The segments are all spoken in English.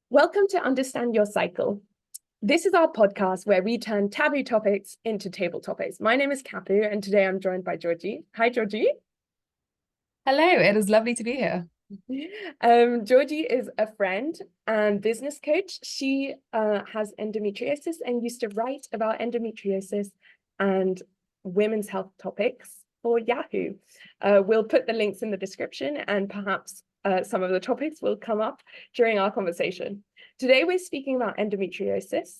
Welcome to Understand Your Cycle. This is our podcast where we turn taboo topics into table topics. My name is Kapu, and today I'm joined by Georgie. Hi, Georgie. Hello, it is lovely to be here. Georgie is a friend and business coach. She has endometriosis and used to write about endometriosis and women's health topics for Yahoo. We'll put the links in the description, and perhaps some of the topics will come up during our conversation. Today, we're speaking about endometriosis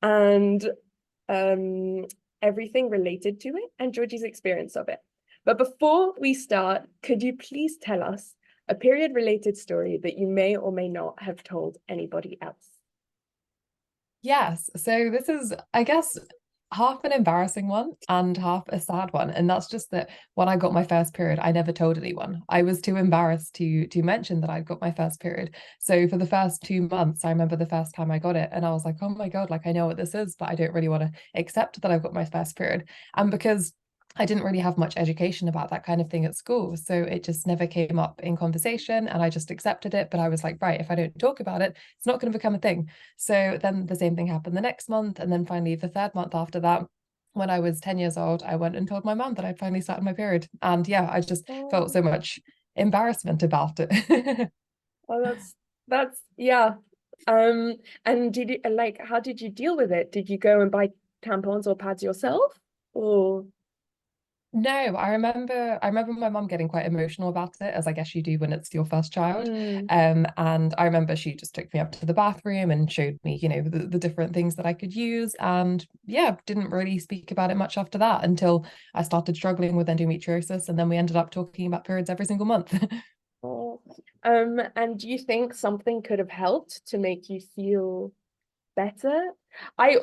and everything related to it and Georgie's experience of it. But before we start, could you please tell us a period-related story that you may or may not have told anybody else? Yes, so this is, I guess, half an embarrassing one and half a sad one. And that's just that when I got my first period, I never told anyone. I was too embarrassed to mention that I'd got my first period. So for the first 2 months, I remember the first time I got it, and I was like, oh my God, like I know what this is, but I don't really want to accept that I've got my first period. And because I didn't really have much education about that kind of thing at school. So it just never came up in conversation and I just accepted it. But I was like, right, if I don't talk about it, it's not going to become a thing. So then the same thing happened the next month. And then finally, the third month after that, when I was 10 years old, I went and told my mum that I'd finally started my period. And yeah, I just felt Oh, so much embarrassment about it. oh, that's yeah. Um, and did you like how did you deal with it? Did you go and buy tampons or pads yourself? Or No, I remember my mum getting quite emotional about it, as I guess you do when it's your first child. mm, And I remember she just took me up to the bathroom and showed me, the different things that I could use. And yeah, didn't really speak about it much after that until I started struggling with endometriosis. And then we ended up talking about periods every single month. oh, and do you think something could have helped to make you feel better? I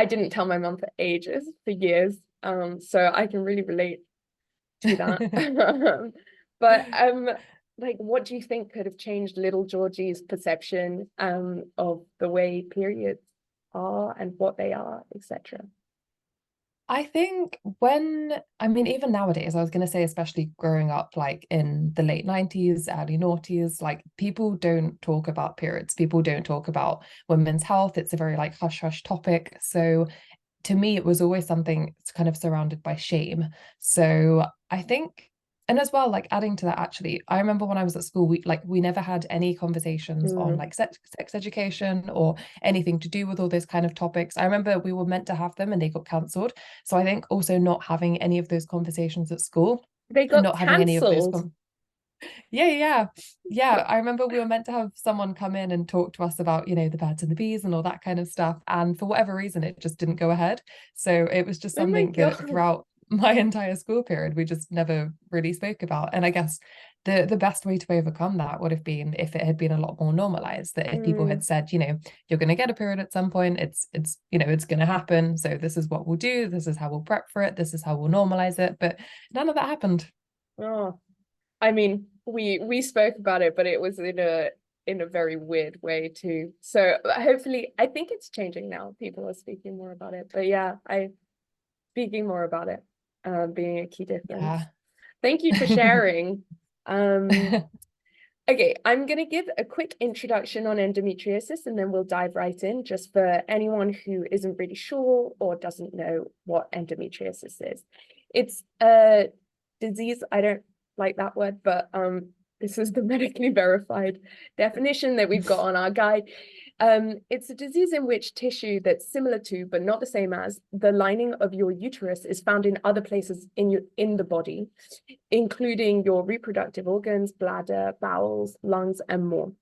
didn't tell my mum for ages, for years. So I can really relate to that. But like what do you think could have changed little Georgie's perception of the way periods are and what they are, etc.? I think I mean, even nowadays, I was going to say, especially growing up like in the late 90s, early noughties, like people don't talk about periods. People don't talk about women's health. It's a very like hush hush topic. So to me, it was always something kind of surrounded by shame. So I think, and as well, like adding to that, actually, I remember when I was at school, we never had any conversations on Mm. like sex education or anything to do with all those kind of topics. I remember we were meant to have them and they got cancelled. So I think also not having any of those conversations at school They and got not having any of those cancelled. yeah. I remember we were meant to have someone come in and talk to us about, the birds and the bees and all that kind of stuff. And for whatever reason, it just didn't go ahead. So it was just Oh my something that God. throughout my entire school period, we just never really spoke about. And I guess the best way to overcome that would have been if it had been a lot more normalized, that if people Mm. had said, you're going to get a period at some point, it's going to happen. So this is what we'll do. This is how we'll prep for it. This is how we'll normalize it. But none of that happened. Oh, I mean, we spoke about it, but it was in a very weird way too. So hopefully, I think it's changing now. People are speaking more about it. But yeah, I speaking more about it, being a key difference. Yeah. Thank you for sharing. Um, okay, I'm going to give a quick introduction on endometriosis and then we'll dive right in just for anyone who isn't really sure or doesn't know what endometriosis is. It's a disease, I don't like that word, but this is the medically verified definition that we've got on our guide. It's a disease in which tissue that's similar to, but not the same as, the lining of your uterus is found in other places in the body, including your reproductive organs, bladder, bowels, lungs, and more.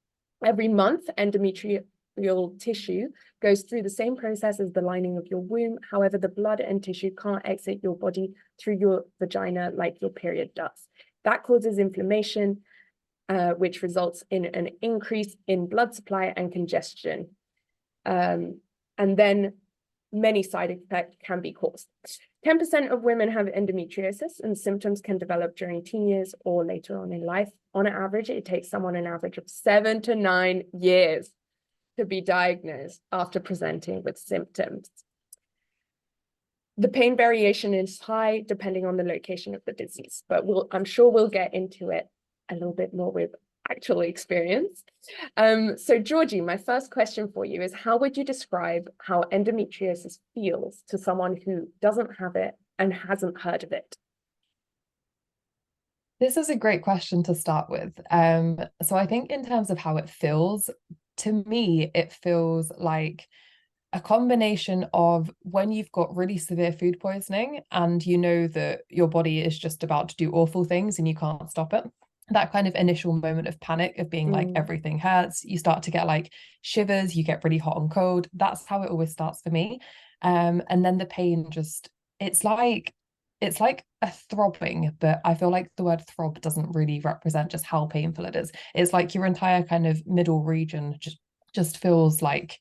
Every month, endometrial tissue goes through the same process as the lining of your womb. However, the blood and tissue can't exit your body through your vagina like your period does. That causes inflammation, which results in an increase in blood supply and congestion. And then many side effects can be caused. 10% of women have endometriosis and symptoms can develop during teen years or later on in life. On average, it takes someone an average of 7 to 9 years to be diagnosed after presenting with symptoms. The pain variation is high depending on the location of the disease, but I'm sure we'll get into it a little bit more with actual experience. So Georgie, my first question for you is how would you describe how endometriosis feels to someone who doesn't have it and hasn't heard of it? This is a great question to start with. So I think in terms of how it feels, to me, it feels like a combination of when you've got really severe food poisoning and you know that your body is just about to do awful things and you can't stop it. That kind of initial moment of panic of being like Mm, everything hurts, you start to get like shivers, you get really hot and cold. That's how it always starts for me. And then the pain just it's like a throbbing, but I feel like the word throb doesn't really represent just how painful it is. It's like your entire kind of middle region just feels like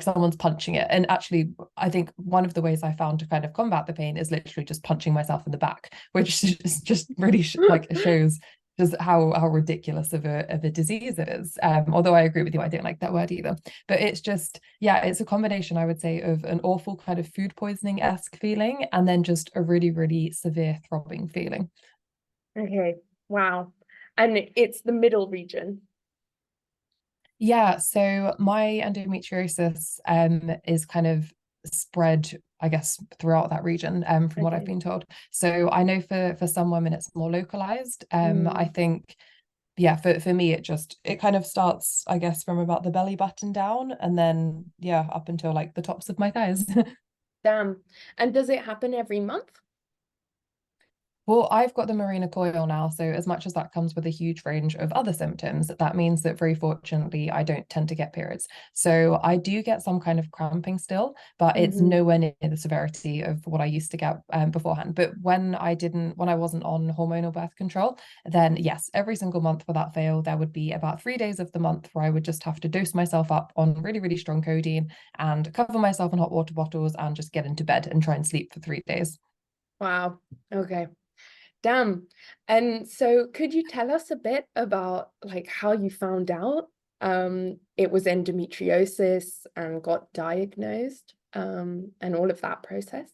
someone's punching it. And actually, I think one of the ways I found to kind of combat the pain is literally just punching myself in the back, which is just really like shows just how ridiculous of a disease it is. Although I agree with you, I don't like that word either. But it's just, yeah, it's a combination, I would say, of an awful kind of food poisoning-esque feeling and then just a really, really severe throbbing feeling. okay, wow. And it's the middle region. Yeah, so my endometriosis is kind of spread, I guess, throughout that region, from what I've Okay. been told. So I know for some women it's more localized. I Mm, think, yeah, for me it kind of starts, I guess, from about the belly button down and then yeah, up until like the tops of my thighs. damn. And does it happen every month? Well, I've got the marina coil now, so as much as that comes with a huge range of other symptoms, that means that very fortunately I don't tend to get periods. So I do get some kind of cramping still, but it's Mm-hmm. nowhere near the severity of what I used to get beforehand. But when I wasn't on hormonal birth control, then yes, every single month without fail, there would be about 3 days of the month where I would just have to dose myself up on really, really strong codeine and cover myself in hot water bottles and just get into bed and try and sleep for 3 days. Wow. Okay. Damn. And so could you tell us a bit about like how you found out it was endometriosis and got diagnosed and all of that process?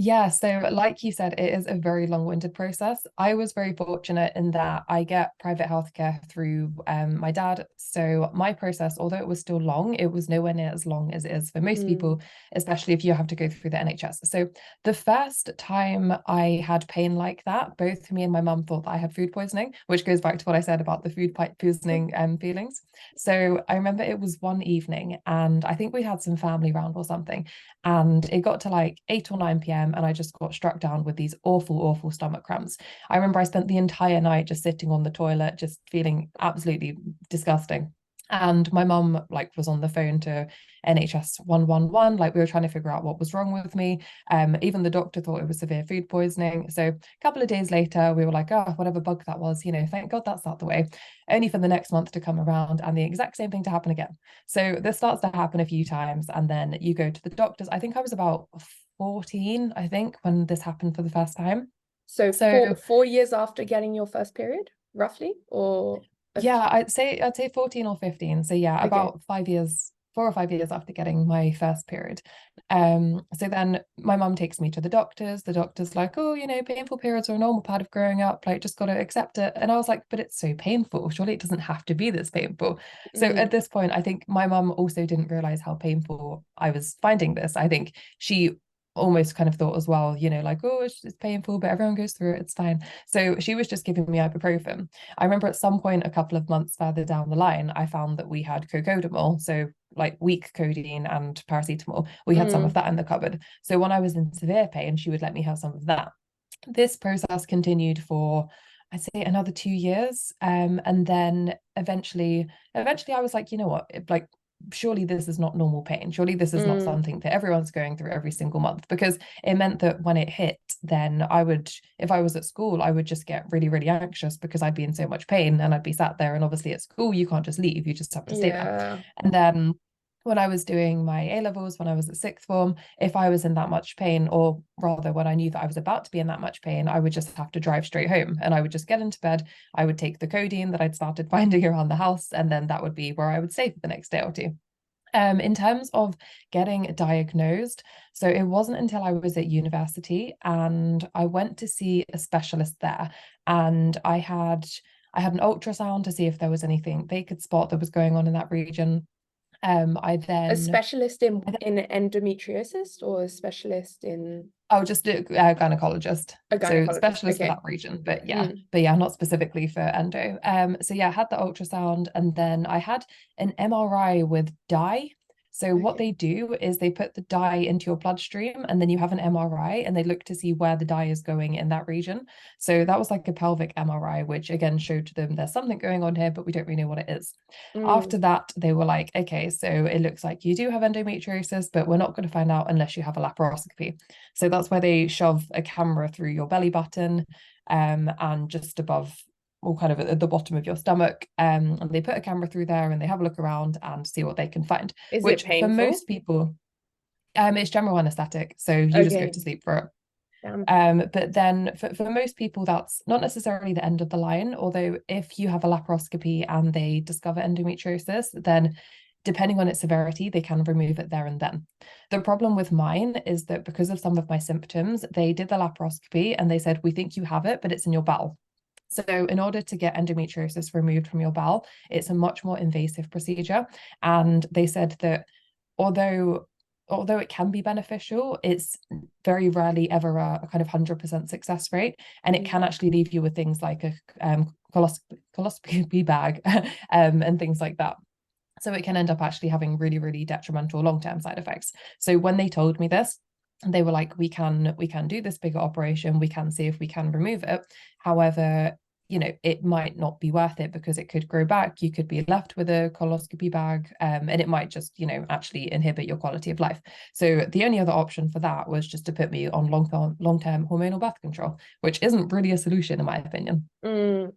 Yeah, so like you said, it is a very long-winded process. I was very fortunate in that I get private healthcare through my dad. So my process, although it was still long, it was nowhere near as long as it is for most Mm, people, especially if you have to go through the NHS. So the first time I had pain like that, both me and my mum thought that I had food poisoning, which goes back to what I said about the food poisoning feelings. So I remember it was one evening, and I think we had some family round or something. And it got to like 8 or 9 p.m. and I just got struck down with these awful, awful stomach cramps. I remember I spent the entire night just sitting on the toilet, just feeling absolutely disgusting. And my mum like was on the phone to NHS 111, like we were trying to figure out what was wrong with me. Even the doctor thought it was severe food poisoning. So a couple of days later, we were like, oh, whatever bug that was, thank God that's out the way. Only for the next month to come around and the exact same thing to happen again. So this starts to happen a few times, and then you go to the doctors. I think I was about 14, I think, when this happened for the first time. so So 4 years after getting your first period, roughly, or a yeah, few? I'd say 14 or 15. So yeah, Okay. about 5 years, 4 or 5 years after getting my first period. So then my mum takes me to the doctors. The doctor's like, oh, painful periods are a normal part of growing up, like just gotta accept it. And I was like, but it's so painful. Surely it doesn't have to be this painful. So Mm, at this point, I think my mum also didn't realize how painful I was finding this. I think she almost kind of thought as well, like, oh, it's painful, but everyone goes through it, it's fine. So she was just giving me ibuprofen. I remember at some point a couple of months further down the line, I found that we had cocodamol, so like weak codeine and paracetamol. We had some of mm, that in the cupboard. So when I was in severe pain, she would let me have some of that. This process continued for, I'd say, another 2 years. And then eventually I was like, you know what, like surely this is not normal pain. Surely this is not mm, something that everyone's going through every single month, because it meant that when it hit, then if I was at school, I would just get really, really anxious because I'd be in so much pain and I'd be sat there. And obviously at school, you can't just leave, you just have to stay there. yeah. And then when I was doing my A levels, when I was at sixth form, if I was in that much pain, or rather when I knew that I was about to be in that much pain, I would just have to drive straight home and I would just get into bed. I would take the codeine that I'd started finding around the house, and then that would be where I would stay for the next day or two. In terms of getting diagnosed, so it wasn't until I was at university and I went to see a specialist there, and I had an ultrasound to see if there was anything they could spot that was going on in that region. I A then specialist in endometriosis or a specialist in Oh, just a gynecologist. a So gynecologist? specialist for Okay. that region, but yeah, Mm, not specifically for endo. So yeah, I had the ultrasound and then I had an MRI with dye. So what okay. they do is they put the dye into your bloodstream and then you have an MRI and they look to see where the dye is going in that region. So that was like a pelvic MRI, which again showed to them there's something going on here, but we don't really know what it is. After Mm, that, they were like, okay, so it looks like you do have endometriosis, but we're not going to find out unless you have a laparoscopy. So that's where they shove a camera through your belly button, and just above, or kind of at the bottom of your stomach. And they put a camera through there and they have a look around and see what they can find, is it which for painful? most people, it's general anesthetic. So you just go Okay. to sleep for it. Damn. But then for most people, that's not necessarily the end of the line. Although if you have a laparoscopy and they discover endometriosis, then depending on its severity, they can remove it there and then. The problem with mine is that because of some of my symptoms, they did the laparoscopy and they said, we think you have it, but it's in your bowel. So, in order to get endometriosis removed from your bowel, it's a much more invasive procedure. And they said that although it can be beneficial, it's very rarely ever a kind of 100% success rate, and it can Mm. actually leave you with things like a coloscopy bag, and things like that. So it can end up actually having really, really detrimental long-term side effects. So when they told me this, they were like, we can do this bigger operation, we can see if we can remove it. However, it might not be worth it because it could grow back. You could be left with a coloscopy bag, and it might just, actually inhibit your quality of life. So the only other option for that was just to put me on long-term hormonal birth control, which isn't really a solution in my opinion. Mm.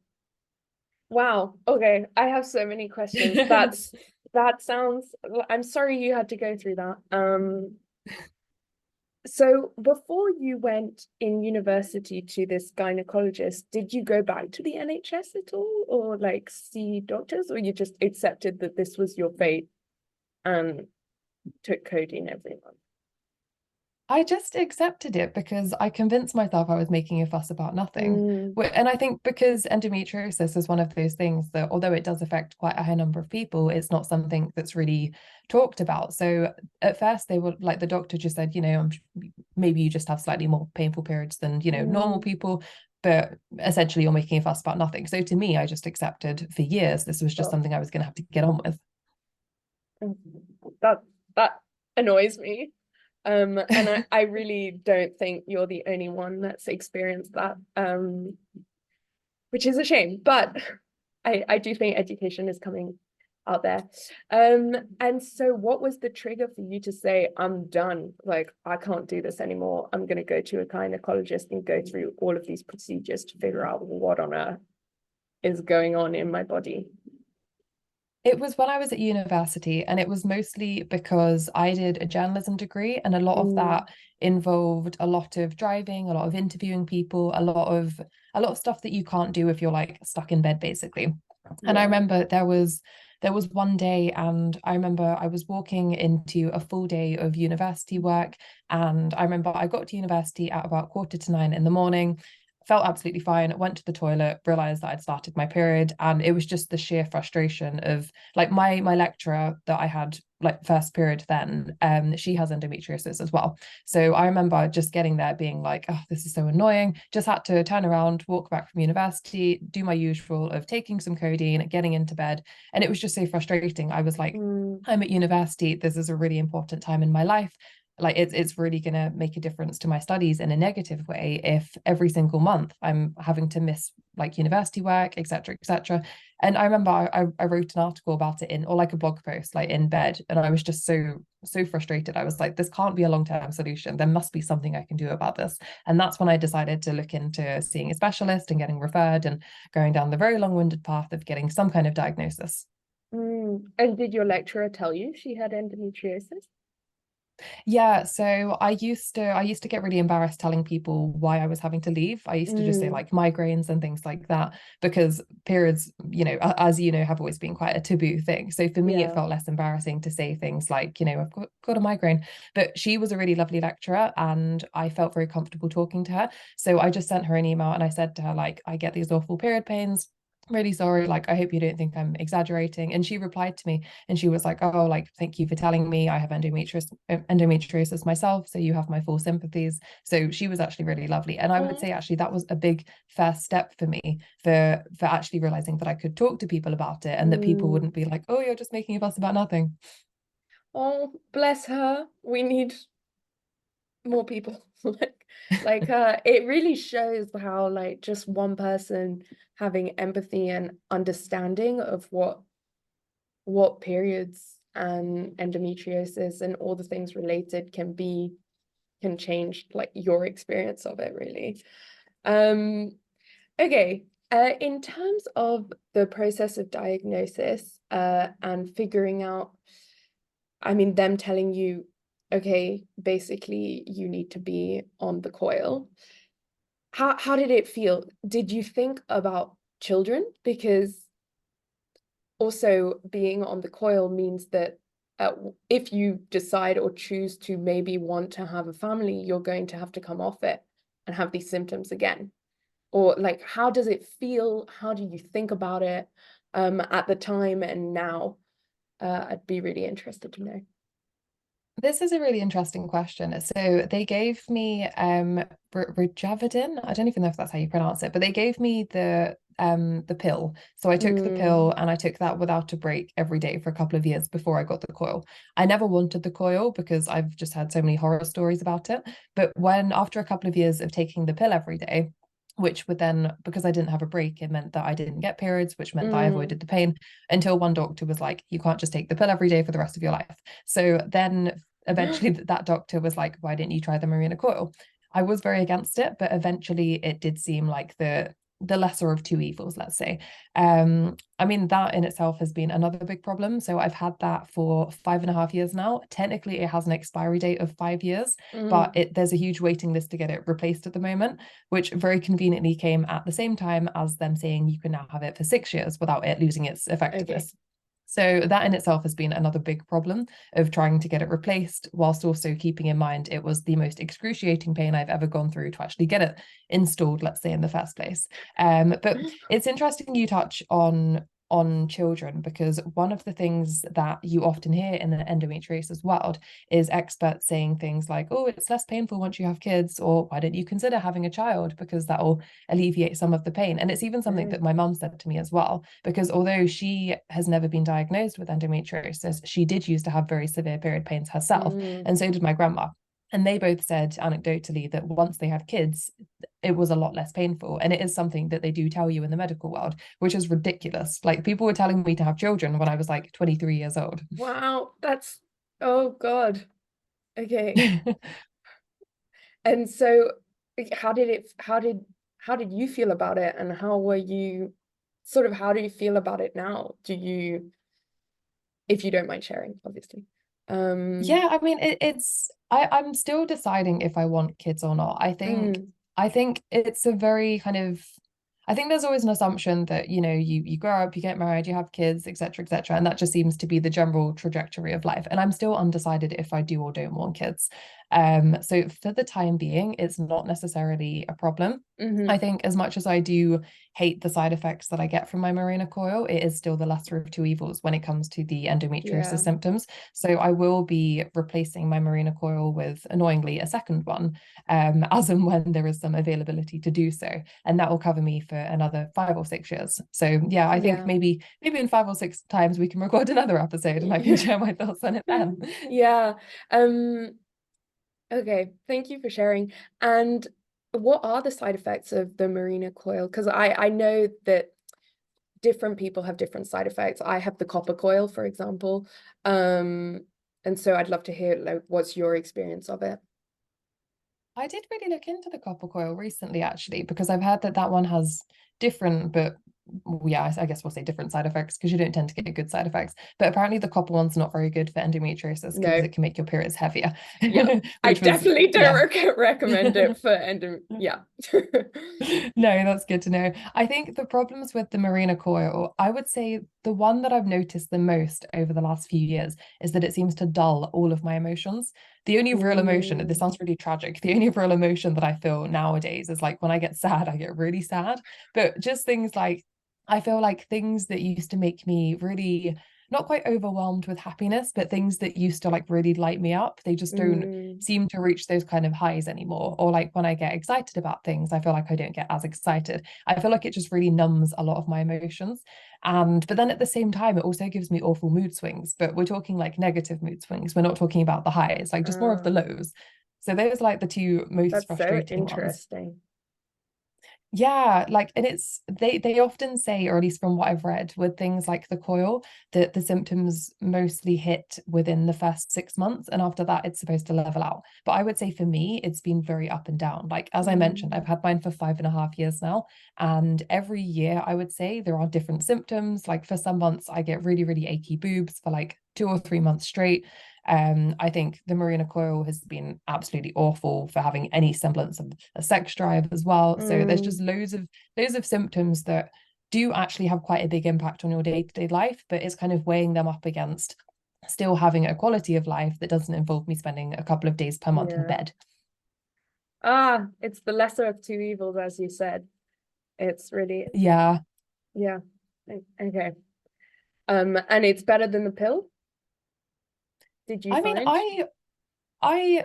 Wow. Okay. I have so many questions. That sounds, I'm sorry you had to go through that. So before you went in university to this gynecologist, did you go back to the NHS at all or like see doctors, or you just accepted that this was your fate and took codeine every month? I just accepted it because I convinced myself I was making a fuss about nothing. Mm, And I think because endometriosis is one of those things that, although it does affect quite a high number of people, it's not something that's really talked about. So at first, they were like, the doctor just said, maybe you just have slightly more painful periods than, normal mm, people. But essentially, you're making a fuss about nothing. So to me, I just accepted for years this was just oh, something I was going to have to get on with. that that annoys me. And I really don't think you're the only one that's experienced that. Which is a shame, but I do think education is coming out there. And so what was the trigger for you to say, I'm done, like I can't do this anymore, I'm going to go to a gynecologist and go through all of these procedures to figure out what on earth is going on in my body? It was when I was at university, and it was mostly because I did a journalism degree, and a lot of Mm, that involved a lot of driving, a lot of interviewing people, a lot of stuff that you can't do if you're like stuck in bed, basically. And I yeah. remember there was one day, and I remember I was walking into a full day of university work, and I remember I got to university at about 8:45 in the morning, felt absolutely fine, went to the toilet, realized that I'd started my period, and it was just the sheer frustration of like my lecturer that I had like first period then, she has endometriosis as well. So I remember just getting there being like, oh, this is so annoying. Just had to turn around, walk back from university, do my usual of taking some codeine, getting into bed. And it was just so frustrating. I was like, Mm, I'm at university. This is a really important time in my life. Like it's really going to make a difference to my studies in a negative way if every single month I'm having to miss like university work, etc., etc. And I remember I wrote an article about it in, or like a blog post, like in bed, and I was just so frustrated. I was like, this can't be a long-term solution. There must be something I can do about this. And that's when I decided to look into seeing a specialist and getting referred and going down the very long-winded path of getting some kind of diagnosis. And did your lecturer tell you she had endometriosis? Yeah, so I used to get really embarrassed telling people why I was having to leave. I used to just say Mm, like migraines and things like that because periods, as you know, have always been quite a taboo thing. So for me, it yeah. felt less embarrassing to say things like, I've got a migraine. But she was a really lovely lecturer and I felt very comfortable talking to her. So I just sent her an email and I said to her, like, I get these awful period pains. really sorry, like I hope you don't think I'm exaggerating. And she replied to me and she was like, oh, like thank you for telling me. I have endometriosis myself, so you have my full sympathies. So she was actually really lovely, and I would Oh, say actually that was a big first step for me for actually realizing that I could talk to people about it and that people mm. wouldn't be like, oh, you're just making a fuss about nothing. Oh, bless her. We need more people like it really shows how like just one person having empathy and understanding of what periods and endometriosis and all the things related can change like your experience of it really. Okay, in terms of the process of diagnosis and figuring out, I mean, them telling you, okay, basically you need to be on the coil. How did it feel? Did you think about children? Because also being on the coil means that if you decide or choose to maybe want to have a family, you're going to have to come off it and have these symptoms again. Or like, how does it feel? How do you think about it at the time and now? I'd be really interested to know. This is a really interesting question. So they gave me Rajavadin. I don't even know if that's how you pronounce it, but they gave me the pill. So I took the pill Mm, and I took that without a break every day for a couple of years before I got the coil. I never wanted the coil because I've just had so many horror stories about it. But when after a couple of years of taking the pill every day, which would then, because I didn't have a break, it meant that I didn't get periods, which meant that I mm. avoided the pain until one doctor was like, you can't just take the pill every day for the rest of your life. So then eventually that doctor was like, why didn't you try the Marina coil? I was very against it, but eventually it did seem like the lesser of two evils, let's say. I mean, that in itself has been another big problem. So I've had that for 5.5 years now. Technically, it has an expiry date of 5 years, but Mm, there's a huge waiting list to get it replaced at the moment, which very conveniently came at the same time as them saying you can now have it for 6 years without it losing its okay. effectiveness. So that in itself has been another big problem of trying to get it replaced, whilst also keeping in mind it was the most excruciating pain I've ever gone through to actually get it installed, let's say, in the first place. But it's interesting you touch on children, because one of the things that you often hear in the endometriosis world is experts saying things like, oh, it's less painful once you have kids, or why don't you consider having a child because that will alleviate some of the pain. And it's even something that my mum said to me as well, because although she has never been diagnosed with endometriosis, she did used to have very severe period pains herself, Mm, and so did my grandma. And they both said anecdotally that once they had kids, it was a lot less painful. And it is something that they do tell you in the medical world, which is ridiculous. Like people were telling me to have children when I was like 23 years old. wow, that's oh God. Okay. And so how did you feel about it and how were you sort of how do you feel about it now? Do you, if you don't mind sharing, obviously. Um Yeah, I mean I'm still deciding if I want kids or not. mm, I think it's a very kind of, I think there's always an assumption that, you grow up, you get married, you have kids, etc., etc., and that just seems to be the general trajectory of life. And I'm still undecided if I do or don't want kids. So for the time being, it's not necessarily a problem. I hmm. think as much as I do hate the side effects that I get from my Mirena coil, it is still the lesser of two evils when it comes to the endometriosis Yeah. symptoms. So I will be replacing my Mirena coil with, annoyingly, a second one, as and when there is some availability to do so, and that will cover me for another 5 or 6 years. So yeah, I think Yeah. maybe in 5 or 6 times we can record another episode and I can Yeah. share my thoughts on it then. Yeah. Um, okay. Thank you for sharing. And what are the side effects of the Marina coil? Because I know that different people have different side effects. I have the copper coil, for example. And so I'd love to hear like what's your experience of it? I did really look into the copper coil recently, actually, because I've heard that that one has different, but yeah, I guess we'll say different side effects because you don't tend to get good side effects. But apparently, the copper one's not very good for endometriosis because No. it can make your periods heavier, Yeah. I which was, definitely don't yeah. recommend it for endo. Yeah. No, that's good to know. I think the problems with the Marina coil, I would say the one that I've noticed the most over the last few years is that it seems to dull all of my emotions. The only real emotion, this Mm, sounds really tragic, the only real emotion that I feel nowadays is like when I get sad, I get really sad. But just things like I feel like things that used to make me really not quite overwhelmed with happiness, but things that used to like really light me up, they just don't Mm, seem to reach those kind of highs anymore. Or like when I get excited about things, I feel like I don't get as excited. I feel like it just really numbs a lot of my emotions. And but then at the same time, it also gives me awful mood swings. But we're talking like negative mood swings. We're not talking about the highs, like just more of the ah, lows. So those are like the two most that's so frustrating ones. interesting. Yeah, like, and it's they often say, or at least from what I've read, with things like the coil, that the symptoms mostly hit within the first 6 months, and after that, it's supposed to level out. But I would say for me, it's been very up and down. Like as I mentioned, Mm, I've had mine for 5.5 years now, and every year I would say there are different symptoms. Like for some months, I get really, really achy boobs for like 2 or 3 months straight. I think the Marina coil has been absolutely awful for having any semblance of a sex drive as well. So there's just mm, loads of symptoms that do actually have quite a big impact on your day-to-day life, but it's kind of weighing them up against still having a quality of life that doesn't involve me spending a couple of days per month in yeah. bed. Ah, it's the lesser of two evils, as you said. It's really, Yeah. yeah. Okay. And it's better than the pill, did you I mean, find? I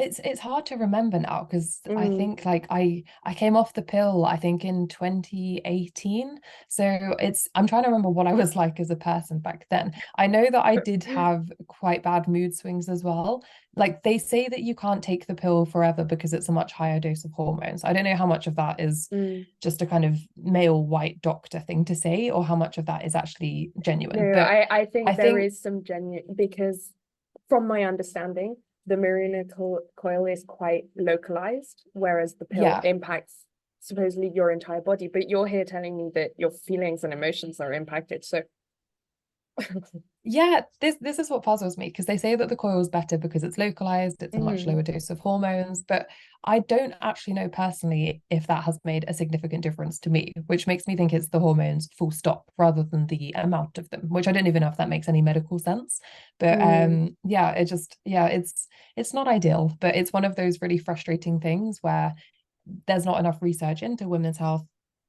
it's hard to remember now because I Mm. think like I came off the pill I think in 2018. So it's I'm trying to remember what I was like as a person back then. I know that I did have quite bad mood swings as well. Like they say that you can't take the pill forever because it's a much higher dose of hormones. I don't know how much of that is Mm. just a kind of male white doctor thing to say or how much of that is actually genuine. No, But I I think there think is some genuine because from my understanding, the Mirena coil is quite localized, whereas the pill yeah. impacts supposedly your entire body. But you're here telling me that your feelings and emotions are impacted. So, Yeah, this is what puzzles me because they say that the coil is better because it's localized, it's a much mm, lower dose of hormones, but I don't actually know personally if that has made a significant difference to me, which makes me think it's the hormones full stop rather than the amount of them, which I don't even know if that makes any medical sense. But mm, yeah, it just yeah, it's not ideal, but it's one of those really frustrating things where there's not enough research into women's health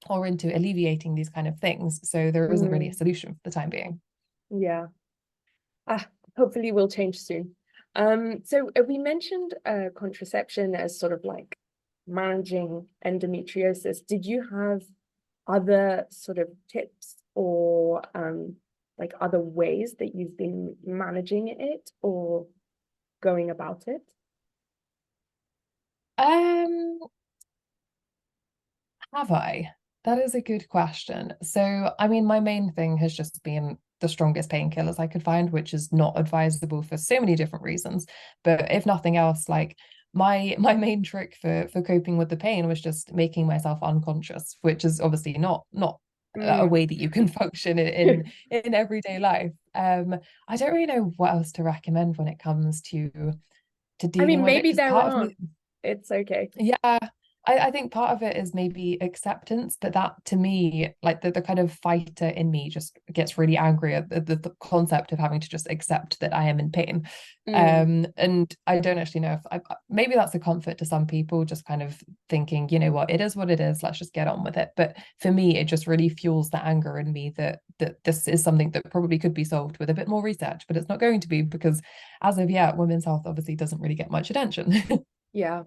or into alleviating these kind of things, so there isn't really a mm, solution for the time being. yeah. Ah, hopefully will change soon. So we mentioned contraception as sort of like managing endometriosis. Did you have other sort of tips or like other ways that you've been managing it or going about it? Um, have I? That is a good question. So, I mean, my main thing has just been the strongest painkillers I could find, which is not advisable for so many different reasons. But if nothing else, like my main trick for coping with the pain was just making myself unconscious, which is obviously not a Mm. way that you can function in everyday life. I don't really know what else to recommend when it comes to I dealing mean, with it maybe because there part of aren't. me It's okay. yeah, I think part of it is maybe acceptance, but that to me, like the kind of fighter in me just gets really angry at the concept of having to just accept that I am in pain. Mm. And I don't actually know if maybe that's a comfort to some people, just kind of thinking, you know what it is, let's just get on with it. But for me, it just really fuels the anger in me that this is something that probably could be solved with a bit more research, but it's not going to be because as of yet, women's health obviously doesn't really get much attention. Yeah.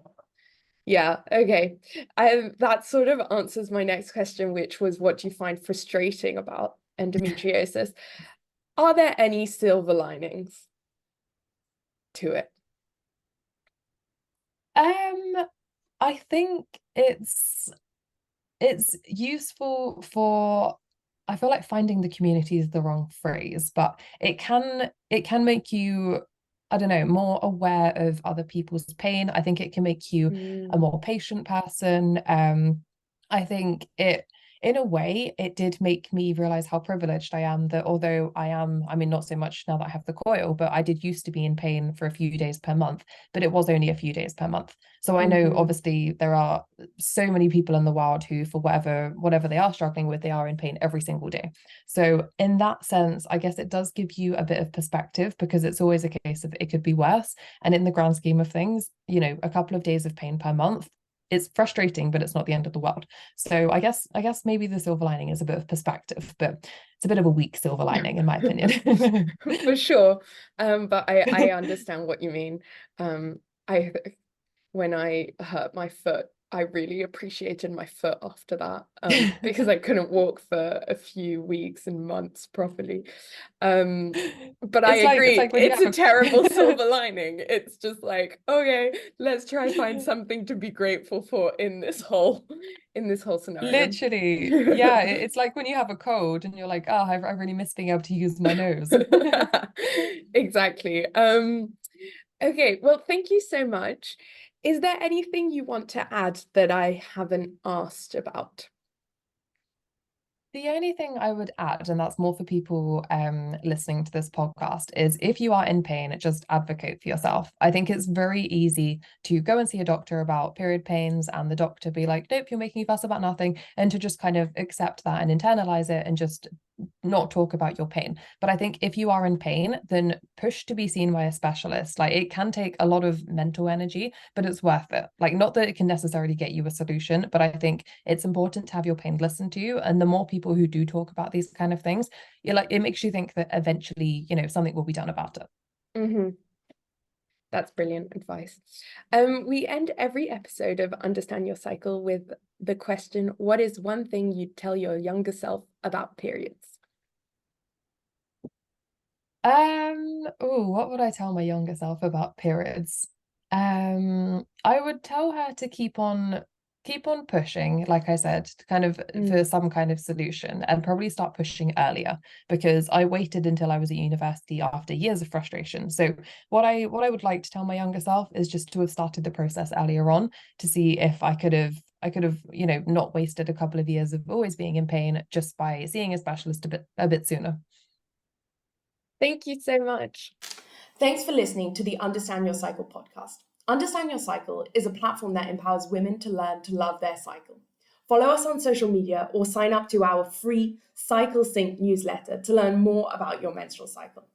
Yeah, okay. That sort of answers my next question, which was what do you find frustrating about endometriosis? Are there any silver linings to it? Um, I think it's useful for I feel like finding the community is the wrong phrase, but it can make you, I don't know, more aware of other people's pain. I think it can make you a Mm, more patient person. I think it in a way it did make me realize how privileged I am that although I mean not so much now that I have the coil, but I did used to be in pain for a few days per month, but it was only a few days per month. So I know mhm. obviously there are so many people in the world who for whatever they are struggling with, they are in pain every single day. So in that sense, I guess it does give you a bit of perspective because it's always a case of it could be worse. And in the grand scheme of things, you know, a couple of days of pain per month it's frustrating, but it's not the end of the world. So I guess maybe the silver lining is a bit of perspective, but it's a bit of a weak silver lining in my opinion. For sure. But I understand what you mean. I when I hurt my foot, I really appreciated my foot after that, because I couldn't walk for a few weeks and months properly. But I It's agree, like when you it's have a terrible a silver lining. It's just like, okay, let's try find something to be grateful for in this whole scenario. literally, yeah, it's like when you have a cold and you're like, oh, I really miss being able to use my nose. Exactly. Okay, well, thank you so much. Is there anything you want to add that I haven't asked about? The only thing I would add, and that's more for people listening to this podcast, is if you are in pain, just advocate for yourself. I think it's very easy to go and see a doctor about period pains and the doctor be like, nope, you're making a fuss about nothing, and to just kind of accept that and internalize it and just not talk about your pain. But I think if you are in pain, then push to be seen by a specialist. Like it can take a lot of mental energy, but it's worth it. Like not that it can necessarily get you a solution, but I think it's important to have your pain listened to. And the more people who do talk about these kind of things, you're like it makes you think that eventually, something will be done about it. Mm-hmm. That's brilliant advice. We end every episode of Understand Your Cycle with the question, what is one thing you'd tell your younger self about periods? Oh, what would I tell my younger self about periods? I would tell her to keep on pushing, like I said, to kind of for some kind of solution and probably start pushing earlier because I waited until I was at university after years of frustration. So what I would like to tell my younger self is just to have started the process earlier on to see if I could have, not wasted a couple of years of always being in pain just by seeing a specialist a bit sooner. Thank you so much. Thanks for listening to the Understand Your Cycle podcast. Understand Your Cycle is a platform that empowers women to learn to love their cycle. Follow us on social media or sign up to our free Cycle Sync newsletter to learn more about your menstrual cycle.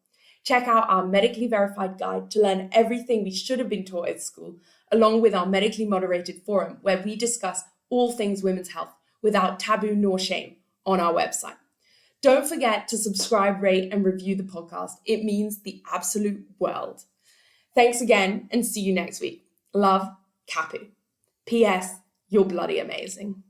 Check out our medically verified guide to learn everything we should have been taught at school, along with our medically moderated forum where we discuss all things women's health without taboo nor shame on our website. Don't forget to subscribe, rate, and review the podcast. It means the absolute world. Thanks again and see you next week. Love, Kapu. P.S. You're bloody amazing.